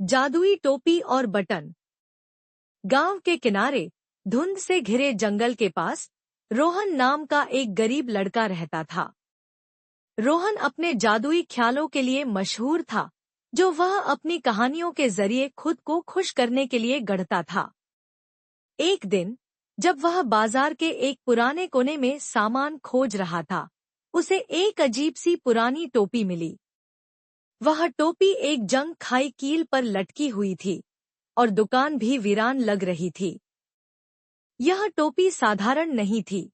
जादुई टोपी और बटन। गांव के किनारे धुंध से घिरे जंगल के पास रोहन नाम का एक गरीब लड़का रहता था। रोहन अपने जादुई ख्यालों के लिए मशहूर था, जो वह अपनी कहानियों के जरिए खुद को खुश करने के लिए गढ़ता था। एक दिन जब वह बाजार के एक पुराने कोने में सामान खोज रहा था, उसे एक अजीब सी पुरानी टोपी मिली। वह टोपी एक जंग खाई कील पर लटकी हुई थी और दुकान भी वीरान लग रही थी। यह टोपी साधारण नहीं थी।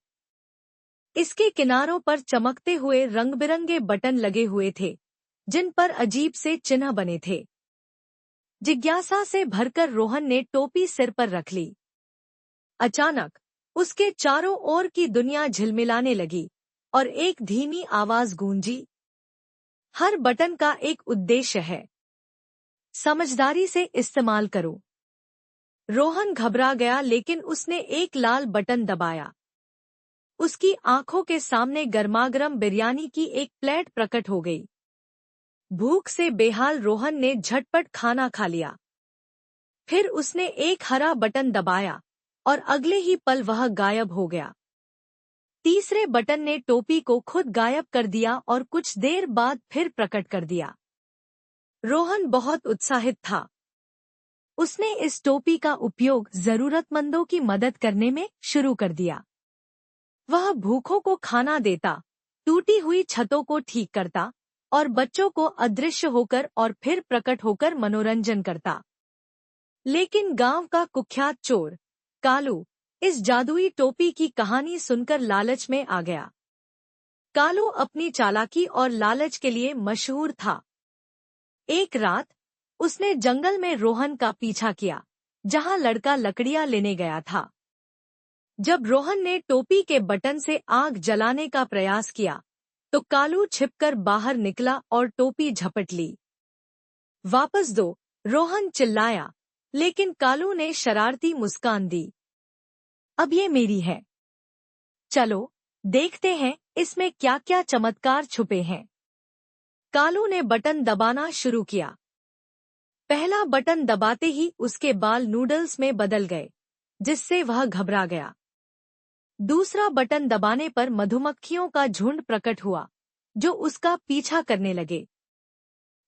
इसके किनारों पर चमकते हुए रंग-बिरंगे बटन लगे हुए थे, जिन पर अजीब से चिन्ह बने थे। जिज्ञासा से भरकर रोहन ने टोपी सिर पर रख ली। अचानक उसके चारों ओर की दुनिया झिलमिलाने लगी और एक धीमी आवाज गूंजी, हर बटन का एक उद्देश्य है, समझदारी से इस्तेमाल करो। रोहन घबरा गया, लेकिन उसने एक लाल बटन दबाया। उसकी आंखों के सामने गर्मागर्म बिरयानी की एक प्लेट प्रकट हो गई। भूख से बेहाल रोहन ने झटपट खाना खा लिया। फिर उसने एक हरा बटन दबाया और अगले ही पल वह गायब हो गया। तीसरे बटन ने टोपी को खुद गायब कर दिया और कुछ देर बाद फिर प्रकट कर दिया। रोहन बहुत उत्साहित था। उसने इस टोपी का उपयोग जरूरतमंदों की मदद करने में शुरू कर दिया। वह भूखों को खाना देता, टूटी हुई छतों को ठीक करता और बच्चों को अदृश्य होकर और फिर प्रकट होकर मनोरंजन करता। लेकिन गांव का कुख्यात चोर कालू इस जादुई टोपी की कहानी सुनकर लालच में आ गया। कालू अपनी चालाकी और लालच के लिए मशहूर था। एक रात उसने जंगल में रोहन का पीछा किया, जहां लड़का लकड़ियां लेने गया था। जब रोहन ने टोपी के बटन से आग जलाने का प्रयास किया, तो कालू छिपकर बाहर निकला और टोपी झपट ली। वापस दो, रोहन चिल्लाया, लेकिन कालू ने शरारती मुस्कान दी। अब ये मेरी है। चलो देखते हैं इसमें क्या क्या चमत्कार छुपे हैं। कालू ने बटन दबाना शुरू किया। पहला बटन दबाते ही उसके बाल नूडल्स में बदल गए, जिससे वह घबरा गया। दूसरा बटन दबाने पर मधुमक्खियों का झुंड प्रकट हुआ, जो उसका पीछा करने लगे।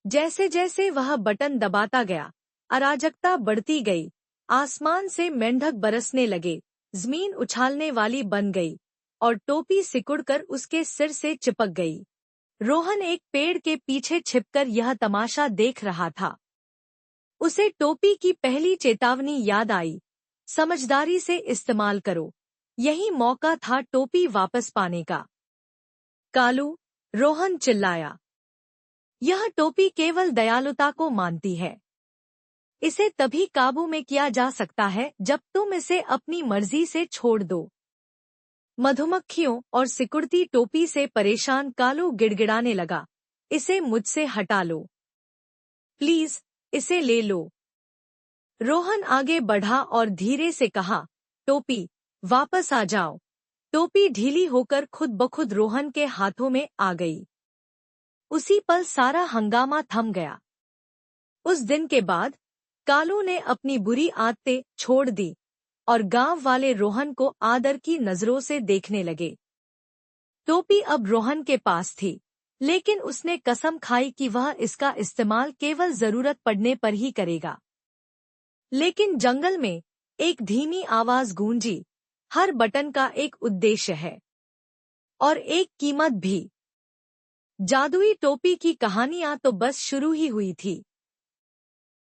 जैसे जैसे वह बटन दबाता गया, अराजकता बढ़ती गई। आसमान से मेंढक बरसने लगे, जमीन उछालने वाली बन गई और टोपी सिकुड़कर उसके सिर से चिपक गई। रोहन एक पेड़ के पीछे छिपकर यह तमाशा देख रहा था। उसे टोपी की पहली चेतावनी याद आई, समझदारी से इस्तेमाल करो। यही मौका था टोपी वापस पाने का। कालू, रोहन चिल्लाया, यह टोपी केवल दयालुता को मानती है। इसे तभी काबू में किया जा सकता है जब तुम इसे अपनी मर्जी से छोड़ दो। मधुमक्खियों और सिकुड़ती टोपी से परेशान कालू गिड़गिड़ाने लगा, इसे मुझसे हटा लो, प्लीज इसे ले लो। रोहन आगे बढ़ा और धीरे से कहा, टोपी वापस आ जाओ। टोपी ढीली होकर खुद ब खुद रोहन के हाथों में आ गई। उसी पल सारा हंगामा थम गया। उस दिन के बाद कालू ने अपनी बुरी आदतें छोड़ दी और गांव वाले रोहन को आदर की नजरों से देखने लगे। टोपी अब रोहन के पास थी, लेकिन उसने कसम खाई कि वह इसका इस्तेमाल केवल जरूरत पड़ने पर ही करेगा। लेकिन जंगल में एक धीमी आवाज गूंजी, हर बटन का एक उद्देश्य है और एक कीमत भी। जादुई टोपी की कहानियां तो बस शुरू ही हुई थी।